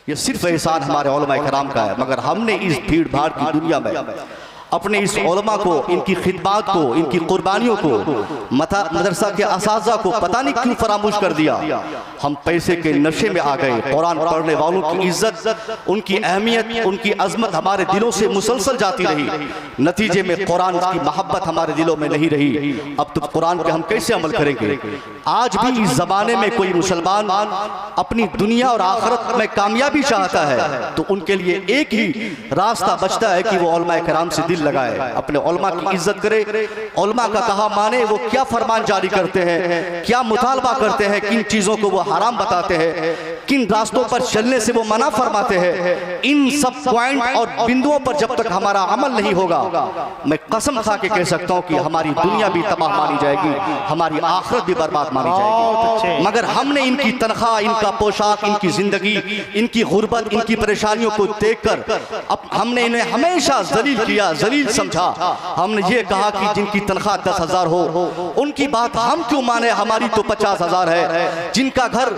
ये सिर्फ एहसान हमारे उलमा कराम का है, मगर हमने इस भीड़ भाड़ की दुनिया में अपने इस उलमा को, इनकी खिदमत को, इनकी कुर्बानियों को, मदरसा के असातिज़ा को पता नहीं क्यों फरामोश कर दिया। हम पैसे के नशे में आ गए। कुरान पढ़ने वालों की इज्जत, उनकी अहमियत, उनकी अजमत हमारे दिलों से मुसलसल जाती रही। नतीजे में कुरान की मोहब्बत हमारे दिलों में नहीं रही। अब तो कुरान पे हम कैसे अमल करेंगे? आज भी इस जमाने में कोई मुसलमान अपनी दुनिया और आखिरत में कामयाबी चाहता है तो उनके लिए एक ही रास्ता बचता है कि वो उलमा कराम से दिल लगाए, अपने उलमा की इज्जत करे, उलमा का कहा माने। वो क्या फरमान जारी करते हैं, क्या मुतालबा करते हैं, किन चीजों को वो हराम बताते हैं, किन रास्तों पर चलने से वो मना फरमाते हैं, इन सब पॉइंट और बिंदुओं पर जब तक हमारा अमल नहीं होगा, मैं कसम खा के कह सकता हूं कि हमारी दुनिया भी तबाह मानी जाएगी, हमारी आखिरत भी बर्बाद मानी जाएगी। मगर हमने इनकी तनख्वाह, इनका पोशाक, इनकी जिंदगी, इनकी गुर्बत, इनकी परेशानियों को देखकर अब हमने इन्हें हमेशा जलील किया, जलील समझा। हमने ये कहा कि जिनकी तनख्वाह 10,000 हो उनकी बात हम क्यों माने, हमारी तो 50,000 है। जिनका घर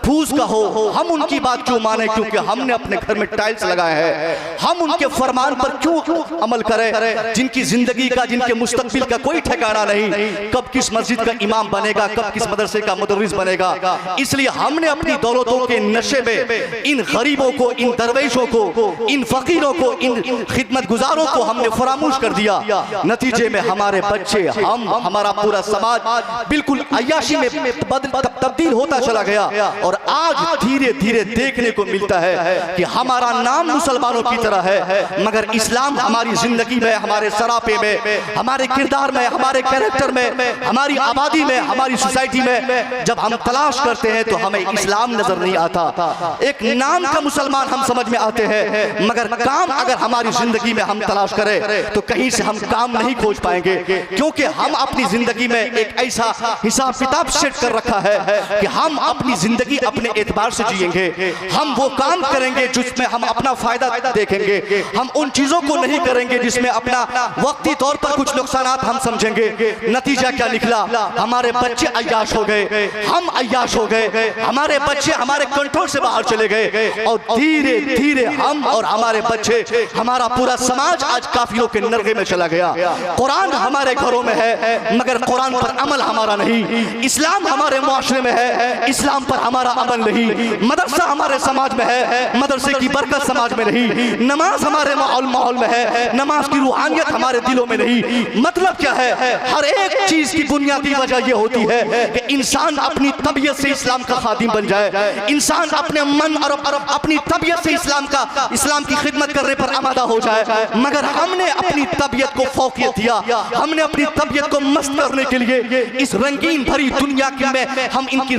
फूस का हो हम उनकी बात क्यों माने, क्योंकि हमने अपने घर में टाइल्स लगाए हैं। हम उनके फरमान पर क्यों अमल करें? जिनकी जिंदगी का, जिनके मुस्तकबिल का कोई ठिकाना नहीं, कब किस मस्जिद का इमाम बनेगा, कब किस मदरसे का मुदर्रिस बनेगा। इसलिए हमने अपनी दौलतों के नशे में इन गरीबों को, इन दरवेशों को, इन फकीरों को, इन खिदमत गुजारों को हमने फरामोश कर दिया। नतीजे में हमारे बच्चे, हमारा पूरा समाज बिल्कुल अय्याशी में तब्दील होता चला गया। और आज धीरे धीरे देखने को मिलता है कि हमारा नाम मुसलमानों की तरह है, मगर इस्लाम हमारी जिंदगी में, हमारे सरापे में, हमारे किरदार में, हमारे कैरेक्टर में, हमारी आबादी में, हमारी सोसाइटी में जब हम तलाश करते हैं तो हमें इस्लाम नजर नहीं आता। एक नाम का मुसलमान हम समझ में आते हैं, मगर काम अगर हमारी जिंदगी में हम तलाश करें तो कहीं से हम काम नहीं खोज पाएंगे, क्योंकि हम अपनी जिंदगी में एक ऐसा हिसाब किताब सेट कर रखा है कि हम अपनी जिंदगी अपने एतबार से जिएंगे। हम वो काम करेंगे जिसमें हम अपना फायदा देखेंगे, हम उन चीजों को नहीं करेंगे जिसमें अपना वक्ती तौर पर कुछ नुकसानात हम समझेंगे। नतीजा क्या निकला? हमारे बच्चे अय्याश हो गए, हम अय्याश हो गए, हमारे बच्चे हमारे कंट्रोल से बाहर चले गए और धीरे धीरे हम और हमारे बच्चे, हमारा पूरा समाज आज काफिरों के नरगे में चला गया। कुरान हमारे घरों में है मगर कुरान पर अमल हमारा नहीं। इस्लाम हमारे मुआशरे में है, इस्लाम पर हमारा अमल नहीं। मदरसा हमारे समाज में है, मदरसे की बरकत समाज में नहीं। नमाज हमारे माहौल में है, नमाज की रूहानियत हमारे दिलों में नहीं। मतलब क्या है? हर एक चीज की बुनियादी वजह यह होती है कि इंसान अपनी तबीयत से इस्लाम का खादिम बन जाए, इंसान अपने मन और अपनी तबीयत से इस्लाम की खिदमत करने पर आमादा हो जाए। मगर हमने अपनी तबीयत को फौकियत दिया, हमने अपनी तबीयत को मस्त करने के लिए इस रंगीन भरी दुनिया में हम इनके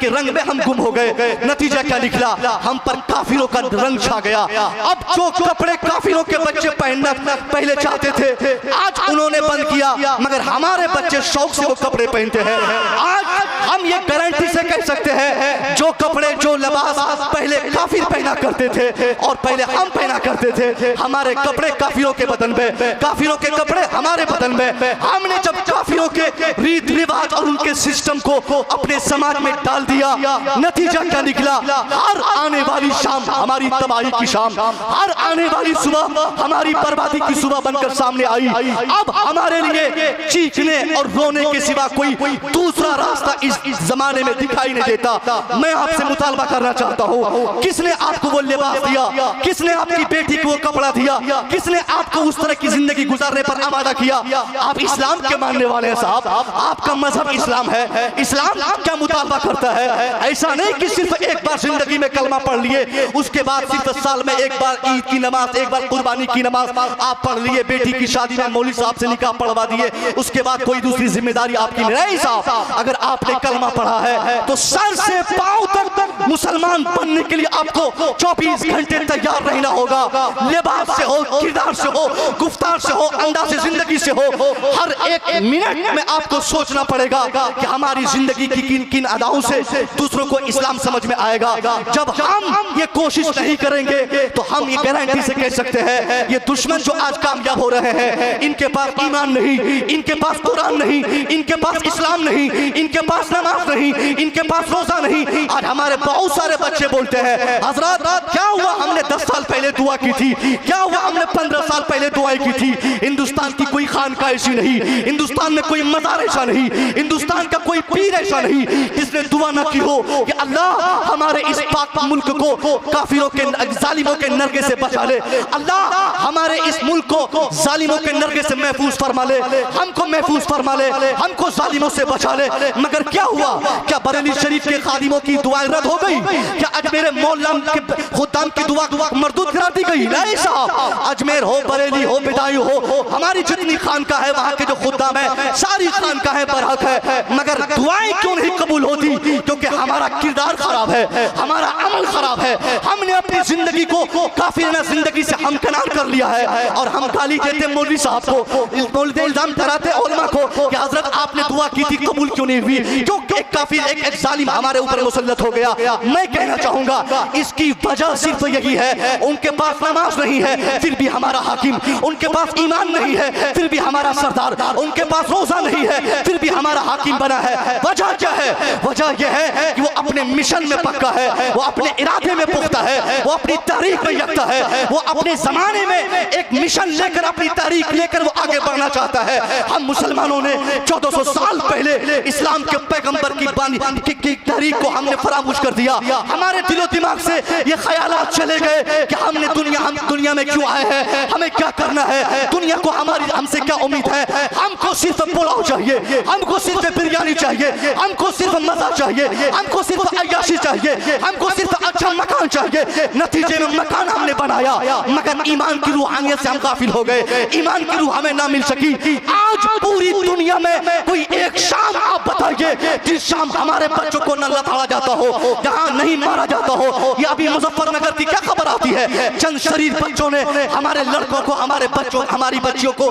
रंग में हम गुम हो गए। नतीजा क्या निकला? हम पर काफिरों का रंग छा गया। अब जो कपड़े काफिरों के बच्चे पहनना पहले चाहते थे आज उन्होंने बंद किया, मगर हमारे बच्चे शौक से वो कपड़े पहनते हैं। आज हम ये गारंटी से कह सकते हैं जो कपड़े, जो लिबास पहले काफिर पहना करते थे और पहले हम पहना करते थे, हमारे कपड़े काफिरों के बदन में, काफिरों के कपड़े हमारे बदन में। हमने जब काफिरों के रीत रिवाज और उनके सिस्टम को अपने समाज में डाल दिया, नतीजा क्या निकला? हर आने वाली शाम हमारी तबाही की शाम, हर आने वाली सुबह हमारी बर्बादी की सुबह बनकर सामने आई। अब हमारे लिए चीखने और रोने के सिवा कोई दूसरा रास्ता इस जमाने में दिखाई नहीं देता। मैं आपसे मुतालबा करना चाहता हूँ, किसने आपको वो लिबास दिया? किसने आपकी बेटी को वो कपड़ा दिया? किसने आपको उस तरह की जिंदगी गुजारने पर आमादा किया? आप इस्लाम के मानने वाले हैं साहब, आपका मजहब इस्लाम है। इस्लाम क्या मुतालबा करता है? ऐसा नहीं कि सिर्फ एक बार जिंदगी में कलमा पढ़ लिए, उसके बाद सिर्फ साल में एक बार ईद की नमाज, एक बार कुर्बानी की नमाज आप पढ़ लिए, बेटी की शादी में मौलवी साहब से निकाह पढ़वा दिए, उसके बाद कोई दूसरी जिम्मेदारी आपकी नहीं। साहब अगर आपने कलमा पढ़ा है तो सर से पांव तक मुसलमान बनने के लिए आपको 24 घंटे तैयार रहना होगा। लिबास से हो, किरदार से हो, गुफ्तार से हो, अंदाज से जिंदगी से हो, हर एक मिनट में आपको सोचना पड़ेगा कि हमारी जिंदगी की किन किन अदाओं से दूसरों को इस्लाम समझ में आएगा। जब हम ये कोशिश नहीं करेंगे तो हम ये गारंटी से कह सकते हैं ये दुश्मन जो आज कामयाब हो रहे हैं, इनके पास ईमान नहीं, इनके पास कुरान नहीं, इनके पास इस्लाम नहीं, इनके पास नमाज नहीं, इनके पास रोजा नहीं। आज हमारे बहुत सारे बच्चे बोलते हैं हजरत क्या हुआ हमने 10 साल पहले दुआ की थी, क्या हुआ हमने 15 साल पहले दुआएं की थी। हिंदुस्तान की कोई खानका ऐसी नहीं, हिंदुस्तान में कोई मज़ार ऐसा नहीं, हिंदुस्तान का कोई पीर ऐसा नहीं जिसने दुआ न की हो कि अल्लाह हमारे इस पाक मुल्क को काफिरों के जालिमों के नरगे से बचा ले, अल्लाह हमारे इस मुल्क को जालिमों के नरगे से महफूज फरमा ले, हमको महफूज फरमा ले, हमको जालिमों से बचा ले। मगर क्या हुआ, क्या बरेली शरीफ के खादिमों की दुआएं रद्द हो गई? क्या अजमेर मौला के खुदाम की दुआ मरदूद करा दी गई? नहीं साहब, अजमेर हो, बरेली हो, बिदाई हो, हमारी जितनी खानका है वहाँ के जो खुदाम है सारी खानका है बरहक है, मगर दुआएं क्यों नहीं कबूल होती? क्योंकि हमारा किरदार खराब है, हमारा अमल खराब है, हमने अपनी जिंदगी को काफिराना जिंदगी से हमकनार कर लिया है। और हम गाली देते मौलवी साहब को, इल्जाम ठहराते उलमा को कि हजरत आपने दुआ की थी कबूल क्यों नहीं हुई? क्योंकि एक काफिर एक जालिम हमारे ऊपर मुसल्लत हो गया। मैं कहना चाहूंगा इसकी वजह सिर्फ यही है, उनके पास नमाज नहीं है फिर भी हमारा हाकिम, उनके पास ईमान नहीं है फिर भी हमारा सरदार, उनके पास रोजा नहीं है फिर भी हमारा हाकिम बना है। वजह क्या है? वजह यह है कि वो अपने मिशन में पक्का है, वो अपने इरादे में पुख्ता है, वो अपनी तारीख में यकता है, वो अपने जमाने में एक मिशन लेकर अपनी तारीख लेकर वो आगे बढ़ना चाहता है। हम मुसलमानों ने 1400 साल पहले इस्लाम के पैगंबर की तारीख को हमने फरामोश कर दिया। हमारे दिलो दिमाग से ये ख्यालात चले गए कि हम दुनिया में क्यों आए हैं, हमें क्या करना है, दुनिया को हमसे क्या उम्मीद है। हमको सिर्फ पुलाव चाहिए, हमको सिर्फ बिरयानी चाहिए, हमको सिर्फ मजा चाहिए, हमको सिर्फ अय्याशी चाहिए, हमको सिर्फ अच्छा मकान चाहिए। नतीजे में मकान हमने बनाया मगर ईमान की रूहानियत से हम गाफिल हो गए, ईमान की रूह हमें ना मिल सकी। आज पूरी दुनिया में कोई एक शाम आप बताइए जिस शाम हमारे बच्चों को न लताड़ा जाता हो, जहां नहीं मारा जाता हो। या अभी मुजफ्फरनगर की क्या खबर आती है, चंद शरीफ बच्चों ने हमारे लड़कों को, हमारे बच्चों, हमारी बच्चियों को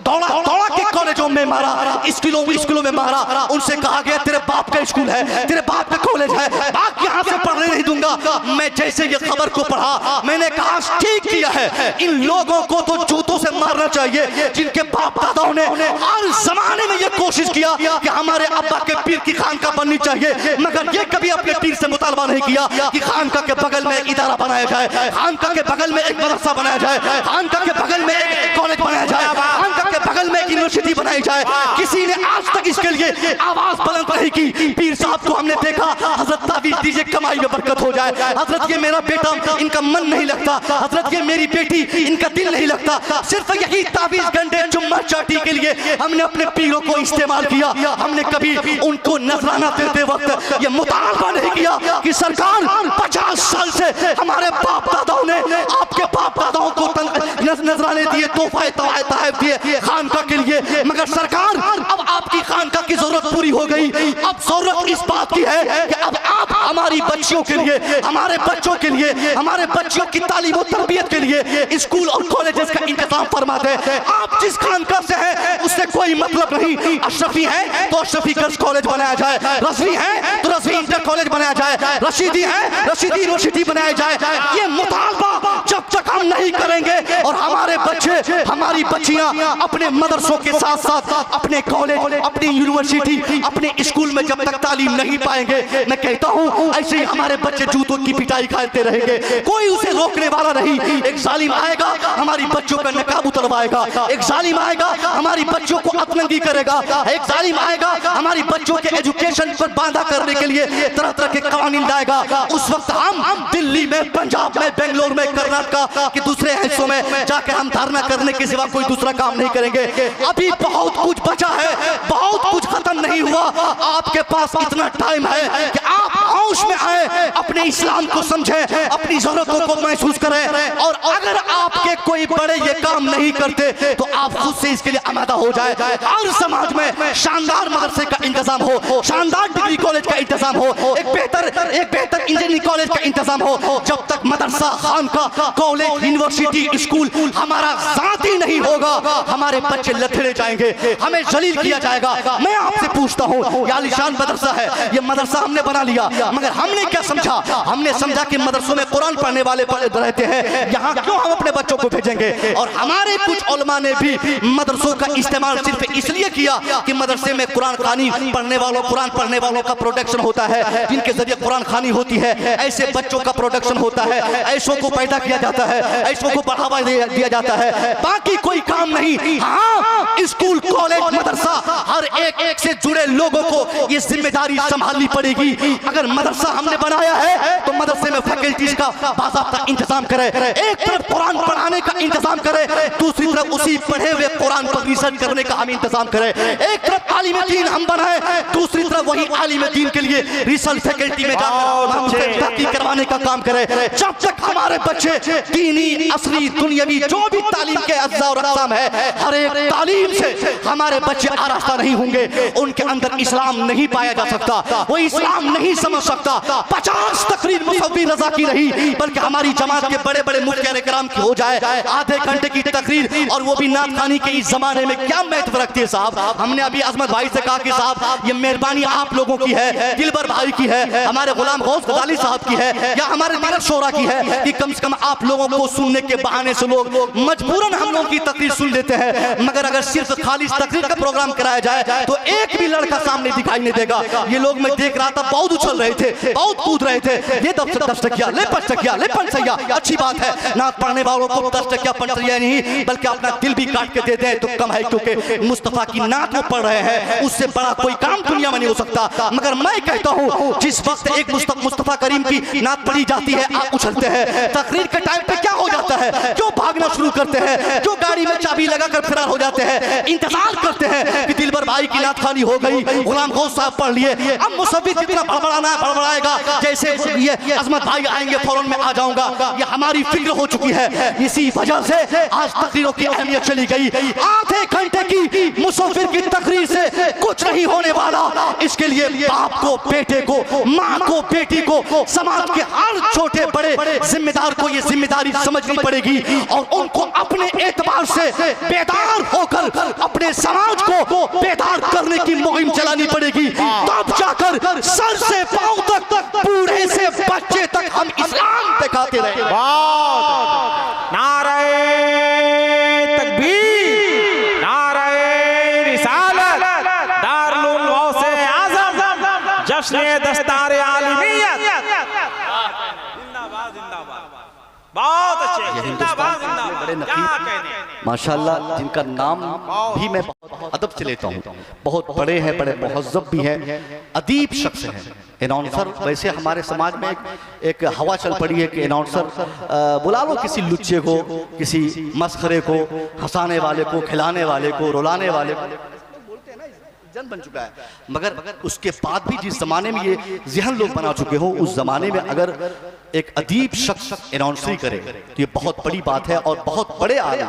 दौड़ा के कॉलेजों में मारा, स्कूलों में मारा। उनसे कहा गया तेरे बाप का स्कूल है, तेरे बाप का कॉलेज है, बाप यहाँ से पढ़ने नहीं दूंगा। मैं जैसे ये खबर को पढ़ा मैंने कहा ठीक किया है, इन लोगों को तो जूतों से मारना चाहिए जिनके बाप दादाओं ने हर जमाने में ये कोशिश किया कि हमारे अब्बा के पीर की खानका बननी चाहिए, मगर ये कभी अपने पीर से मुतालबा नहीं किया कि खानका के बगल में एक इदारा बनाया जाए, खानका के बगल में एक मदरसा बनाया जाए, खानका के बगल में एक कॉलेज बनाया जाए, खानका के बगल में एक यूनिवर्सिटी बनाई जाए। किसी ने आज तक इसके लिए आवाज बुलंद नहीं की। पीर साहब को हमने देखा, हजरत ताबीज दीजिए कमाई में बरकत हो जाए, हजरत ये मेरा बेटा इनका मन नहीं लगता, हजरत ये मेरी बेटी इनका दिल नहीं लगता। सिर्फ यही ताबीज घंटे जुम्मा चाटी के लिए हमने अपने पीरों को इस्तेमाल किया। हमने कभी उनको नजराना देते वक्त ये मुतालबा नहीं किया कि सरकार 50 साल से हमारे बाप दादाओं ने आपके बाप दादाओं को नजराने दिए, तोहफे तोहफे दिए खानका के लिए, मगर सरकार अब आपकी खानका की जरूरत पूरी हो गई। अब जरूरत इस बात की है कि अब आप हमारी बच्चियों के लिए, हमारे बच्चों के लिए, हमारे बच्चों की तालीम और तरबियत के लिए स्कूल और कॉलेजेस का इंतजाम फरमा दे। आप जिस खानका से हैं उससे कोई मतलब नहीं। अशरफी है तो अशरफी गर्ल्स कॉलेज बनाया जाए, रजवी है तो रजवी इंटर कॉलेज बनाया जाए, रशीदी है रशीदी यूनिवर्सिटी बनाया जाए। ये मुतालबा जब तक हम नहीं करेंगे और हमारे बच्चे, हमारी बच्चियां अपने मदरसों के साथ साथ अपने कॉलेज, अपनी यूनिवर्सिटी, अपने स्कूल में जब तक तालीम नहीं पाएंगे, मैं कहता हूं ऐसे ही हमारे बच्चे जूतों की पिटाई खाते रहेंगे, कोई उसे रोकने वाला नहीं। एक जालिम आएगा हमारी बच्चों का नकाब उतरवाएगा, एक जालिम आएगा हमारी बच्चों को अतरंगी करेगा, एक जालिम आएगा हमारी बच्चों के एजुकेशन पर बांधा करने के लिए तरह तरह के कानून लाएगा। उस वक्त हम दिल्ली में, पंजाब में, बेंगलोर में, कर्नाटका के दूसरे हिस्सों में जाकर हम धरना करने के सिवा कोई दूसरा काम नहीं करेंगे। अभी बहुत कुछ बचा है, बहुत कुछ खत्म नहीं हुआ। आपके पास इतना टाइम है कि आप होश में आए, अपने इस्लाम को समझें, अपनी जरूरतों को महसूस करें। और अगर आपके कोई बड़े ये काम नहीं करते तो आप खुद से इसके लिए आमादा हो जाए। हर समाज में शानदार मदरसे का इंतजाम हो, शानदार डिग्री कॉलेज का इंतजाम हो, एक बेहतर इंजीनियरिंग कॉलेज का इंतजाम हो। जब तक मदरसा, खानका, कॉलेज, यूनिवर्सिटी, स्कूल हमारा जाती नहीं होगा, हमारे बच्चे लथड़े जाएंगे, हमें जलील किया जाएगा। मैं आपसे पूछता हूँ, ये आलीशान मदरसा है, ये मदरसा हमने बना लिया, मगर हमने क्या समझा? हमने समझा कि मदरसों में कुरान पढ़ने वाले रहते हैं, यहाँ क्यों हम अपने बच्चों को भेजेंगे? और हमारे कुछ उलमा ने भी मदरसों का इस्तेमाल सिर्फ इसलिए किया कि मदरसे में कुरान खानी पढ़ने वालों का प्रोडक्शन होता है, जिनके जरिए कुरान खानी होती है, ऐसे बच्चों का प्रोडक्शन होता है, ऐसों को पैदा किया जाता है, ऐसों को बढ़ावा दिया जाता है, बाकी कोई काम नहीं। हाँ, स्कूल, कॉलेज, मदरसा, हर एक से जुड़े लोगों को ये जिम्मेदारी संभालनी पड़ेगी। अगर मदरसा हमने बनाया है तो मदरसे में फैकल्टीज का बाकायदा इंतजाम करे, एक तरफ कुरान पढ़ाने का इंतजाम करे, दूसरी तरफ उसी पढ़े हुए कुरान पर रिसर्च करने का हम इंतजाम करें। एक तरफ आलिम दीन हम बनाए, दूसरी तरफ वही आलिम दीन के लिए रिसर्च फैकल्टी में जाकर तहकीक करवाने का काम करें। जब तक हमारे बच्चे दीनी, असली, दुनियावी जो भी तालीम के अज्जा और अक़साम है, हर एक तालीम से हमारे बच्चे आरास्ता नहीं होंगे, उनके अंदर इस्लाम नहीं पाया जा सकता, वो इस्लाम नहीं समझ सकता। 50 तकरीर मुसव्वी रज़ा की नहीं, बल्कि हमारी जमात के बड़े बड़े मुफ्ती किराम की हो जाए, आधे घंटे की तकरीर, और वो भी नात खानी के इस जमाने में क्या महत्व रखती है साहब? हमने अभी अजमत भाई से कहा कि साहब ये मेहरबानी आप लोगों की है, दिलबर भाई की है, हमारे गुलाम गौस गजाली साहब की है, या हमारे मिलत शोरा की है कि कम से कम आप लोगों को सुनने के बहाने से लोग मजबूरन हम लोगों की तकरीर सुन लेते हैं। मगर अगर सिर्फ खाली तकरीर का प्रोग्राम कराया जाए तो एक भी लड़का सामने दिखाई नहीं देगा। ये लोग मैं देख रहा था बहुत उछल रहे थे, बहुत कूद रहे थे, ये 10 टकिया ले 5 टकिया ले 5 सैया, अच्छी बात है। नात पढ़ने वालों को 10 टकिया 5 सैया नहीं, बल्कि अपना दिल भी काट के दे दें तो कम है, क्योंकि मुस्तफा की नात वो पढ़ रहे हैं, उससे बड़ा कोई काम दुनिया में नहीं हो सकता। मगर मैं कहता हूँ, जिस वक्त एक मुस्तफा करीम की नात पढ़ी जाती है आप उछलते हैं, तकरीर के टाइम पे क्या हो जाता है? क्यों भागना शुरू करते हैं? क्यों गाड़ी में चाबी लगाकर फरार हो जाते हैं? इंतजार करते हैं कि दिलबर भाई की नात खानी हो गई, गुलाम गौस साहब पढ़ लिए, अब मुसव्वी कितना बड़बड़ाएगा, जैसे ये अजमत भाई आएंगे फौरन में आ जाऊंगा। ये हमारी फिक्र हो चुकी है, इसी वजह से आज तकरीरों की अहमियत चली गई। आधे घंटे की मुसव्विर की तकरीर से कुछ नहीं होने वाला। इसके लिए बाप को, बेटे को, माँ को, बेटी को, समाज के हर छोटे बड़े जिम्मेदार को ये जिम्मेदारी समझनी पड़ेगी, और उनको अपने एतबार से बेदार होकर अपने समाज को बेदार करने की मुहिम चलानी पड़ेगी। तब जाकर सर से पांव तक, बूढ़े से बच्चे तक हम इस्लाम दिखाते रहे। नारे तकबीर, नारे रिसालत, दारुल उलूम गौसे आज़म, जश्न दस्तार आलिमियत। जिंदाबाद जिंदाबाद, बहुत अच्छे, जिंदाबाद जिंदाबाद। माशाल्लाह, जिनका नाम भी मैं बहुत अदब से लेता हूँ, बहुत बड़े हैं, बड़े मुहज़्ज़ब भी हैं, अदीब शख्स हैं। अनाउंसर, वैसे हमारे समाज में एक हवा चल पड़ी है कि अनाउंसर बुला लो किसी लुच्चे को, किसी मस्खरे को, हंसाने वाले को, खिलाने वाले को, रुलाने वाले को, जन बन चुका है। मगर उसके बाद भी जिस जमाने में ये ज़हन लोग बना चुके हो, उस जमाने में अगर एक अदीब शख्स अनाउंसरी करे तो ये बहुत बड़ी बात है, और बहुत बड़े आलिम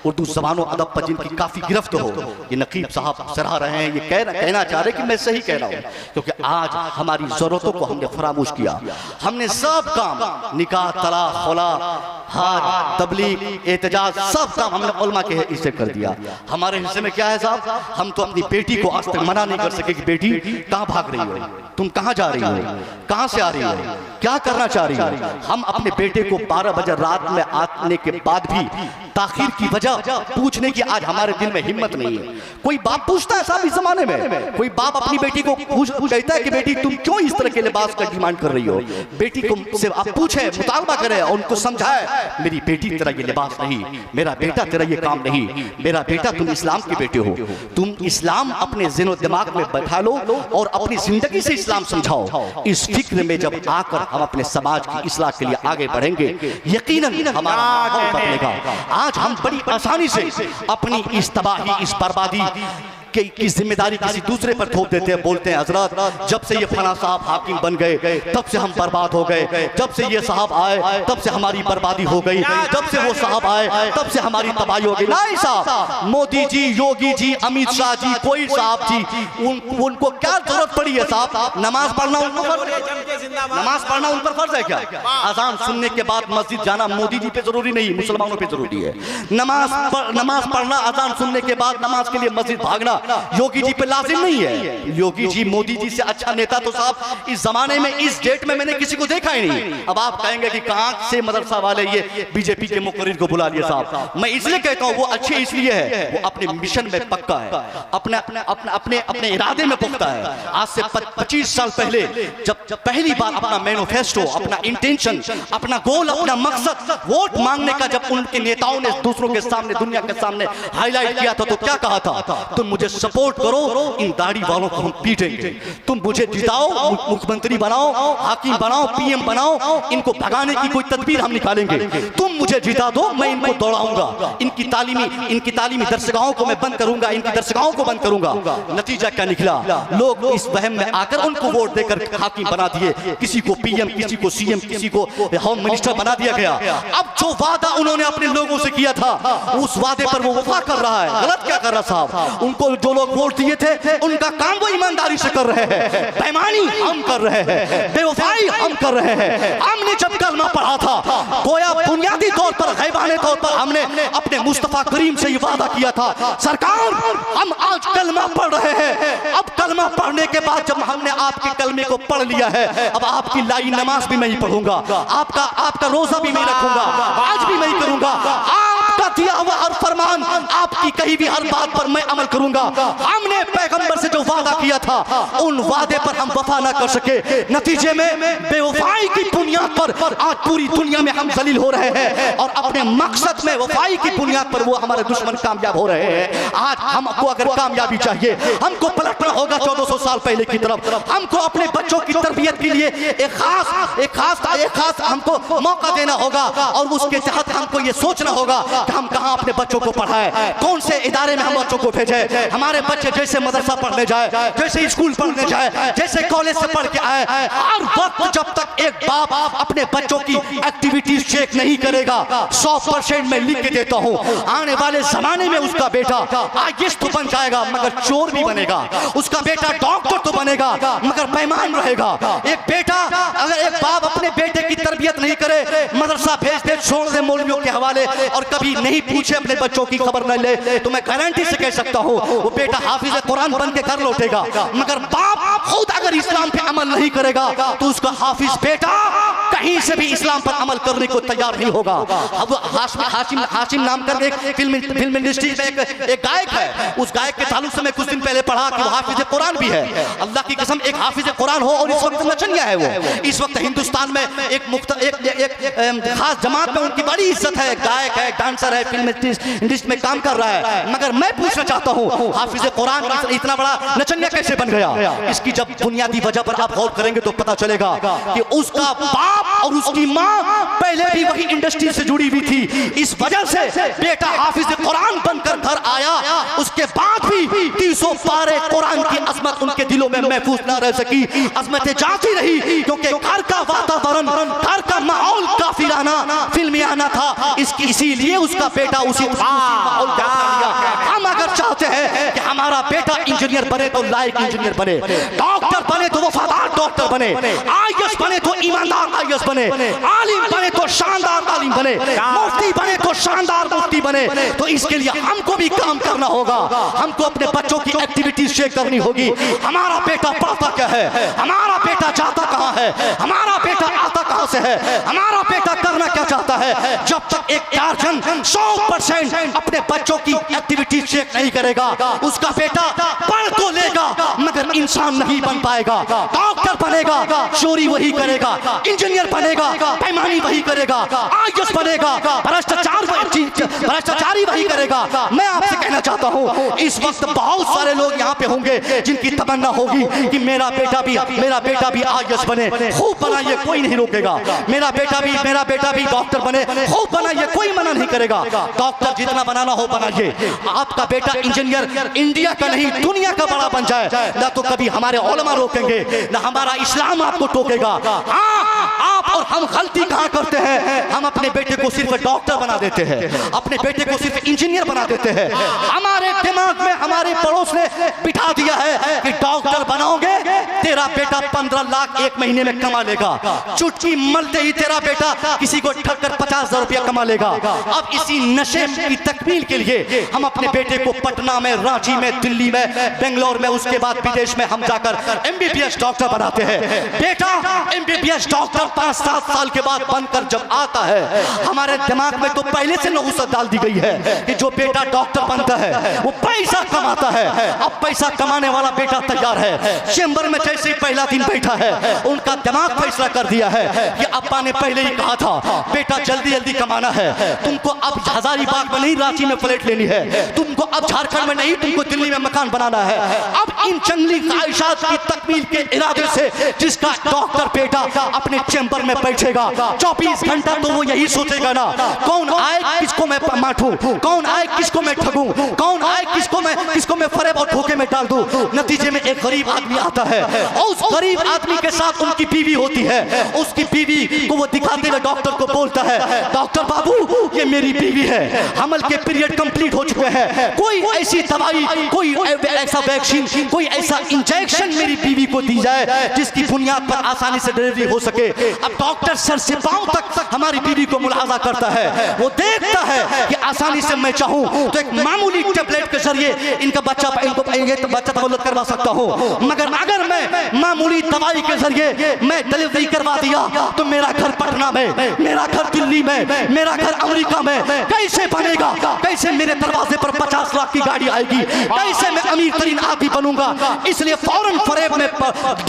उर्दू ज़बान और अदब पर जिनकी काफ़ी गिरफ्त हो, ये नकीब साहब सराह रहे हैं, ये कहना चाह रहे कि मैं सही कह रहा हूँ, क्योंकि आज हमारी ज़रूरतों को हमने फरामोश किया। हमने सब काम, निकाह, तलाक, खुला, हज, तबलीग, एहतजाज, सब काम हमने उलमा के हिस्से कर दिया। हमारे हिस्से में क्या है साहब? हम तो अपनी बेटी को आज तक मना नहीं कर सके कि बेटी कहाँ भाग रही हो, तुम कहाँ जा रही हो, कहाँ से आ रही हो, क्या करना चाह रही हो। हम अपने बेटे को 12 बजे रात में आने के बाद भी ताखीर की वजह पूछने की आज हमारे दिल में हिम्मत नहीं है। कोई बाप पूछता है साहब इस जमाने में, कोई बाप अपनी बेटी को कहता है कि बेटी तुम क्यों इस तरह के लिबास का डिमांड कर रही हो? बेटी को से आप पूछे, मुतालबा करें, उनको समझाए, मेरी बेटी तेरा ये लिबास नहीं, मेरा बेटा तेरा ये काम नहीं, मेरा बेटा तुम इस्लाम के बेटे हो, तुम इस्लाम अपने ज़हन और दिमाग में बैठा लो और अपनी जिंदगी से इस्लाम समझाओ। इस फिक्र में जब आकर हम अपने समाज की इस्लाह के लिए आगे बढ़ेंगे, यकीनन हमारा माहौल बदलेगा। आज हम बड़ी आसानी से अपनी इस तबाही, इस बर्बादी की जिम्मेदारी किसी दूसरे पर थोप देते हैं, बोलते हैं हजरत जब से ये फला साहब हाकिम बन गए तब से हम बर्बाद हो गए, जब से ये साहब आए तब से हमारी बर्बादी हो गई, जब से वो साहब आए तब से हमारी तबाही हो गई। नहीं साहब, मोदी जी, योगी जी, अमित शाह जी, कोई साहब जी, उनको क्या जरूरत पड़ी है साहब? नमाज पढ़ना उनको फर्ज है, नमाज पढ़ना उन पर फर्ज है क्या? अजान सुनने के बाद मस्जिद जाना मोदी जी पे जरूरी नहीं, मुसलमानों पे जरूरी है। नमाज पढ़ना, अजान सुनने के बाद नमाज के लिए मस्जिद भागना योगी जी पे लाजिम नहीं है। योगी जी मोदी जी से अच्छा नेता तो साहब इस जमाने में, इस डेट में मैंने किसी को देखा ही नहीं। अब आप कहेंगे कि कहां से मदरसा वाले ये बीजेपी के मुकर्रिर को बुला लिए साहब। मैं इसलिए कहता हूं वो अच्छे इसलिए है, वो अपने मिशन में पक्का है, अपने इरादे में पुख्ता है। आज से 25 साल पहले जब पहली बार अपना मैनिफेस्टो, अपना इंटेंशन, अपना गोल, अपना मकसद वोट मांगने का जब उनके नेताओं ने दूसरों के सामने, दुनिया के सामने हाईलाइट किया था तो क्या कहा था? तुम मुझे सपोर्ट करो, इन दाढ़ी वालों को हम पीटेंगे, तुम मुझे जिताओ, मुख्यमंत्री बनाओ, हाकिम बनाओ, पीएम बनाओ, इनको भगाने की कोई तदबीर हम निकालेंगे, तुम मुझे जिता दो, मैं इनको दौड़ाऊंगा, इनकी तालीमी दरसगाहों को मैं बंद करूंगा, इनकी दरसगाहों को बंद करूंगा। नतीजा क्या निकला? लोग इस वहम में आकर उनको वोट देकर हाकिम बना दिए, किसी को पीएम, किसी को सीएम, किसी को होम मिनिस्टर बना दिया गया। अब जो वादा उन्होंने अपने लोगों से किया था उस वादे पर वो वफा कर रहा है। गलत क्या कर रहा साहब? उनको जो लोग वोट दिए थे उनका काम वो ईमानदारी से कर रहे हैं, बेईमानी हम कर रहे हैं, बेवफाई हम कर रहे हैं। हमने जब कलमा पढ़ा था गोया बुनियादी तौर पर, गैबाने तौर पर हमने अपने मुस्तफा करीम से ये वादा किया था, सरकार हम आज कलमा पढ़ रहे हैं, अब कलमा पढ़ने के बाद जब हमने आपके कलमे को पढ़ लिया है, अब आपकी लाई नमाज भी मैं ही पढ़ूंगा, आपका रोजा भी मैं रखूंगा, आज भी मैं ही करूंगा, आपका दिया हुआ हर फरमान, आपकी कही भी हर बात पर मैं अमल करूंगा। हमने पैगंबर से जो वादा किया था उन वादे पर हम वफा ना कर सके, नतीजे में बेवफाई की बुनियाद पर आज पूरी दुनिया में हम जलील हो रहे हैं और अपने मकसद में वफाई की बुनियाद पर वो हमारे दुश्मन कामयाब हो रहे हैं। आज हमको अगर कामयाबी चाहिए, हमको पलटना होगा 1400 साल पहले की तरफ। हमको अपने बच्चों की तरबियत के लिए एक खास हमको मौका देना होगा और उसके तहत हमको ये सोचना होगा कि हम कहां अपने बच्चों को पढ़ाएं, कौन से इदारे में हम बच्चों को भेजें। हमारे बच्चे जैसे मदरसा पढ़ने जाए, जैसे स्कूल पढ़ने जाए, जैसे कॉलेज से पढ़ के आए, हर वक्त जब तक एक बाप अपने बच्चों की एक्टिविटीज चेक नहीं करेगा, 100% मैं लिख के देता हूं, आने वाले जमाने में उसका बेटा आईएएस तो बन जाएगा मगर चोर भी बनेगा, उसका बेटा डॉक्टर तो बनेगा मगर बेईमान रहेगा। एक बेटा, अगर एक बाप अपने बेटे की तरबियत नहीं करे, मदरसा भेज दे, छोड़ दे मौलवियों के हवाले और कभी नहीं पूछे, अपने बच्चों की खबर न ले, तो मैं गारंटी से कह सकता हूं वो बेटा हाफिज कुरान बन के घर लौटेगा। मगर बाप खुद अगर इस्लाम पे अमल नहीं करेगा तो उसका हाफिज बेटा कहीं से भी इस्लाम पर अमल करने को तैयार नहीं होगा। अब हाशिम नाम कर एक फिल्म इंडस्ट्री में एक गायक है, उस गायक के ताल्लुक से मैं कुछ दिन पहले पढ़ा कि वो हाफिज कुरान भी है। अल्लाह की कसम, एक हाफिज कुरान हो और इस वक्त नचनिया है वो। इस वक्त हिंदुस्तान में एक खास जमात में उनकी बड़ी इज्जत है, गायक है, डांसर है, फिल्म इंडस्ट्री में काम कर रहा है। मगर मैं पूछना चाहता हूँ हाफिज कुरान इतना बड़ा नचनिया कैसे बन गया? इसकी जब बुनियादी वजह पर आप गौर करेंगे तो पता चलेगा कि उसका बाप और उसकी माँ पहले भी वही इंडस्ट्री से जुड़ी हुई थी। इस वजह से बेटा हाफिज कुरान बनकर घर आया, उसके बाद भी 300 पारे कुरान की अजमत उनके दिलों में महफूज न रह सकी, अजमतें जाती रही क्योंकि घर का वातावरण, घर का माहौल काफिराना, फिल्मियाना था। इसीलिए उसका बेटा उसी माहौल का लिया। हम अगर चाहते हैं कि हमारा बेटा इंजीनियर बने तो लायक इंजीनियर बने, डॉक्टर बने तो वफादार डॉक्टर बने, आईएएस बने तो ईमानदार आईएएस बने, आलिम बने तो शानदार आलिम बने, मुफ्ती बने तो शानदार मुफ्ती बने, तो इसके लिए हमको भी काम करना होगा। हमको अपने बच्चों की एक्टिविटीज शेयर करनी होगी। हमारा बेटा पढ़ता क्या है, हमारा बेटा जाता कहाँ है, हमारा बेटा आता कहाँ से है, हमारा बेटा करना क्या चाहता है। जब तक एक गार्जियन 100% अपने बच्चों की एक्टिविटीज चेक नहीं करेगा, उसका बेटा पढ़ तो लेगा मगर मगर इंसान नहीं बन पाएगा। डॉक्टर बनेगा, चोरी वही करेगा, इंजीनियर बनेगा, बेईमानी वही करेगा, आईएएस बनेगा, भ्रष्टाचारी वही करेगा। मैं आपसे कहना चाहता हूँ इस वक्त बहुत सारे लोग यहाँ पे होंगे जिनकी तमन्ना होगी कि मेरा बेटा भी आईएएस बने, खूब बनाइए, कोई नहीं रोकेगा। मेरा बेटा भी डॉक्टर बने, खूब बनाइए, कोई मना नहीं करेगा। डॉक्टर जितना बनाना हो बनाइए। आपका बेटा इंजीनियर इंडिया का नहीं दुनिया का बड़ा बन जाए, ना तो कभी हमारे उलमा रोकेंगे, ना हमारा इस्लाम आपको टोकेगा। आप और हम गलती कहाँ करते हैं? हम अपने बेटे को सिर्फ डॉक्टर बना देते हैं, अपने बेटे को सिर्फ इंजीनियर बना देते हैं। हमारे दिमाग में हमारे पड़ोस ने बिठा दिया है कि डॉक्टर बनाओगे तेरा बेटा 15 लाख एक महीने में कमा लेगा। चुटकी मलते ही तेरा बेटा किसी को ठगकर 50,000 रुपया कमा लेगा। अब इसी नशे की तकमील के लिए हम अपने बेटे को पटना में, रांची में, दिल्ली में, बेंगलोर में, उसके बाद विदेश में हम जाकर एमबीबीएस डॉक्टर बनाते हैं। बेटा एमबीबीएस डॉक्टर 5-7 साल के बाद बनकर जब आता है, हमारे दिमाग में तो पहले से नहुसत डाल दी गई है कि जो बेटा डॉक्टर बनता है वो पैसा कमाता है। अब पैसा कमाने वाला बेटा तैयार है। चेंबर में जैसे ही पहला दिन बैठा है, उनका दिमाग फैसला कर दिया है कि अब्बा ने पहले ही कहा था बेटा जल्दी जल्दी कमाना है, तुमको अब हजारीबाग में नहीं रांची में फ्लैट लेनी है, तुमको अब झारखंड में नहीं, तुमको दिल्ली में मकान बनाना है। अब इन जंगली ख्वाहिशात की तकमील के इरादे से जिसका डॉक्टर बेटा अपने चेंबर में बैठेगा 24 घंटा, तो वो यही सोचेगा ना कौन आए किसको मैं माठूं, कौन आए किसको मैं ठगूं, कौन आए किसको मैं फरेब और धोखे में डाल दूं। नतीजे में एक गरीब आदमी आता है और उस गरीब आदमी के साथ उनकी बीवी होती है। उसकी बीवी को वो दिखाते हुए डॉक्टर को बोलता है, डॉक्टर बाबू ये मेरी बीवी है, हमल के पीरियड कंप्लीट हो चुके हैं, कोई ऐसी दवाई, कोई ऐसा वैक्सीन, कोई ऐसा इंजेक्शन मेरी बीवी को दी जाए जिसकी बुनियाद पर आसानी से डिलीवरी हो सके। अब डॉक्टर सर से पांव तक हमारी बीवी को मुलाहाजा करता है, वो देखता है कि आसानी से मैं चाहूं तो एक मामूली टेबलेट के जरिए इनका बच्चा तवल्लुद करवा सकता हूं, मगर अगर मैं मामूली दवाई के जरिए मैं डिलीवरी करवा दिया तो मेरा घर पटना में, मेरा घर दिल्ली में, मेरा घर अमेरिका में कैसे बनेगा? कैसे मेरे दरवाजे पर 50 लाख की गाड़ी आएगी? कैसे मैं अमीर तरीन आदमी बनूंगा? इसलिए फौरन फरेब में